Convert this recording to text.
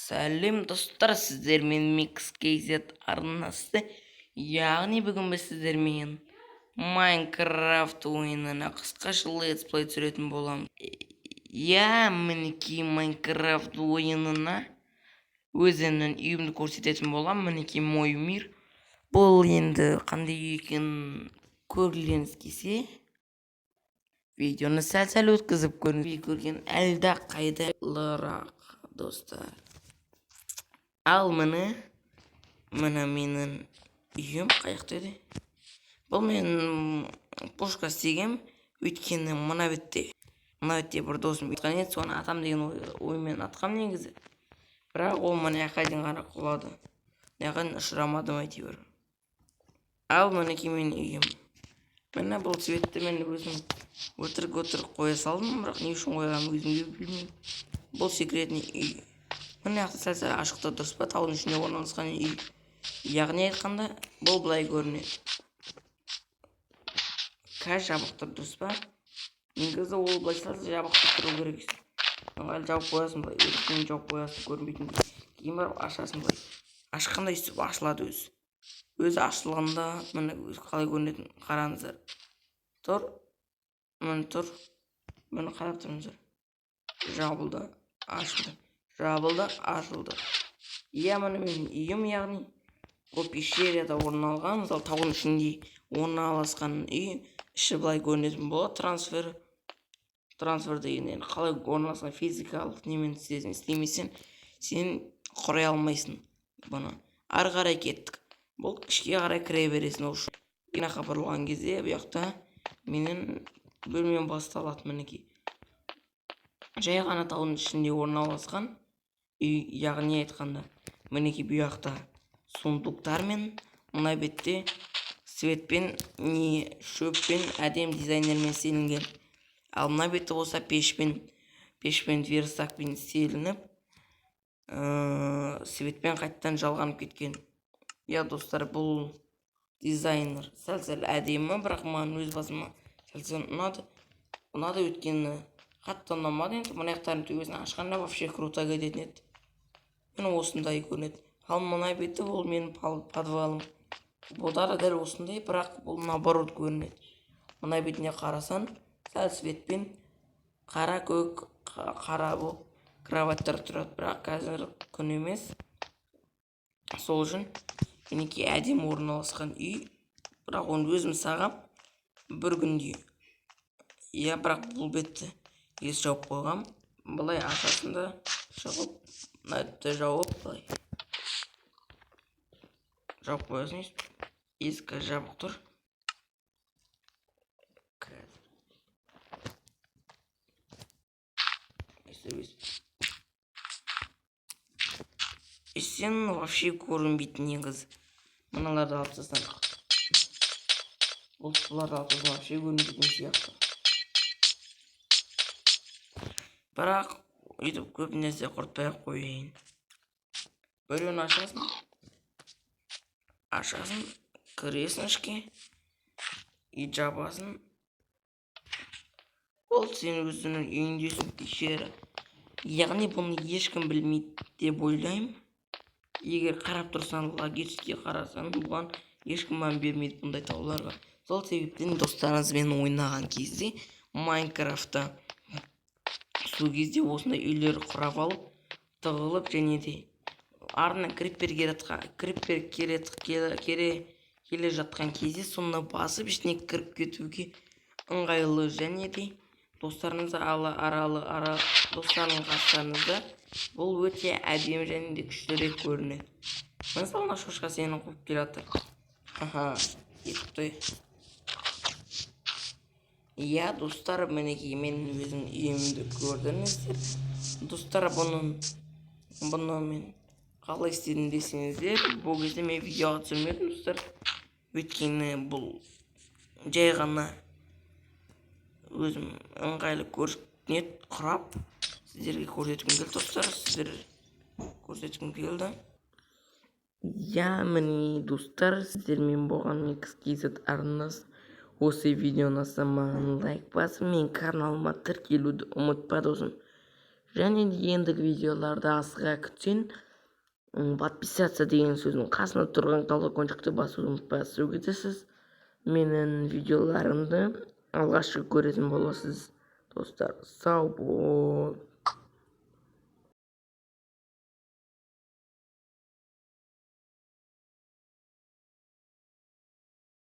Сәлем достар, сіздермен Mix KZ арнасы. Яғни бүгін біз сіздермен Майнкрафт ойынына қысқаша летсплей түсіретін боламыз. Мінекей Майнкрафт ойынына өзімнің үйімді көрсететін болам. Мінекей мой мир. Бұл енді қандай екен көргілеріңіз келсе, видеоны сәл өткізіп көрген әлде қайдалырақ достар. Ал міне менің үйім қаяқта еді. Бұл мен пушка істегем, өйткені мына бетте бір досым айтқан еді, соны атам деген оймен атқам негізі. Бірақ ол мына жаққа дейін ғана құлады. Яғни ұшырамадым әйтеуір. Ал мінекей менің үйім. Міне бұл цветті мен өзім өтірік қоя салдым, бірақ не үшін қойғанымды өзім де білмеймін. Бұл секретный үй. Міне жақта сәл ашықта дұрыс па, таудың ішінде орналасқан үй. Яғни айтқанда бұл былай көрінеді. Қазір жабық тұр, дұрыс па? Негізі ол былай салса жабық тұру керек. Әлі жауып қоясың былай, өтіріктен жауып қоясың көрінбейтін. Кейін барып ашасың былай. Ашқанда үстіп ашылады өзі. Өзі ашылғанда міне өзі қалай көрінетін қараңыздар. Тұр. Міне тұр. Міне қарап тұрыңыздар. Жабылды, ашылды. Жабылды, ашылды. Міне менің үйім, яғни бұл пещерада орналасқан, мысалы тауын ішінде орналасқан үй, іші былай көрінетін болады. Трансфер деген қалай орналасқан физикалық немен істемесең, сен құрай алмайсың бұны. Ары қарай кеттік. Бұл ішке қарай кіре бересің. Ол жаққа бұрылған кезде бұл жақта менің бөлмем басталады мінекей. Жай ғана таудың ішінде орналасқан үй, яғни айтқанда мінекей бұл жақта сундуктармен, мына бетте светпен, шөппен, әдем дизайнермен істелінген. Ал мына бетте болса пешпен верстакпен істелініп, светпен қайттан жалғанып кеткен. Достар, бұл дизайнер сәл әдемі, бірақ маған өз басыма сәл ұнады, өткені қатты ұнамады. Енді мына аяқтарын төбесін ашқанда вообще круто кететін еді. Мен осындай көрінеді. Ал мына беті бұл менің подвалым. Бұда да дәл осындай, бірақ бұл наоборот көрінеді. Мына бетіне қарасан, сәл светпен қара көк, қара бұл кроваттар тұрады, бірақ қазір күн емес. Сол үшін мінекей әдемі орналасқан үй, бірақ оны өзім сағам бір күнде. Бірақ бұл бетті ес жауып қойғам. Бұлай ашасында шығып, мәтті жауып, бұлай жауып қоясын. Ескі жабық тұр. Сен вообще көрінбейтін негіз. Мыналарды алып тастадық. Бұл суларды алып тастадық, вообще көрінбейтін сияқты. Бірақ өйтіп көп нәрсе құртпай қойын. Біреуін ашасың, кіресің ішке, и жабасың. Ол сен өзінің үйіндесің пещера. Яғни бұны ешкім білмейді деп ойлаймын. Егер қарап тұрсан, логически қарасан, бұған ешкім мән бермейді бұндай тауларға. Сол себептен достарыңызбен ойнаған кезде Майнкрафтта сол кезде осындай үйлер құрап алып, тығылып, және де артынан криппер келе жатқан кезде соны басып ішіне кіріп кетуге ыңғайлы, және де достарыңызды достарының қастарыңызда бұл өте әдемі және де күштірек көрінеді. Мысалы, мына шошқа сені қуып келе жатыр. Етіпті. Достар, мінекей мен өзім үйімді көрдіңіздер. Достар, бұны мен қалай істедім десеңіздер, бұл кезде мен видеоға түсірмедім, достар. Өйткені бұл жай ғана өзім ыңғайлы көрінеді құрап сіздерге көрсеткім келді, достар. Сіздер көрсеткім келді. Міне достар, сіздермен болған Mix KZ арнасы. Осы видеоны маған лайк басып, мен каналыма тіркелуді ұмытпа досым. Және де ендігі видеоларды асыға күтсең, подписаться деген сөздің қасында тұрған колокольчикті басуды ұмытпайсыз. Сол кезде сіз менің видеоларымды алғашқы көретін боласыз. Достар, сау бол.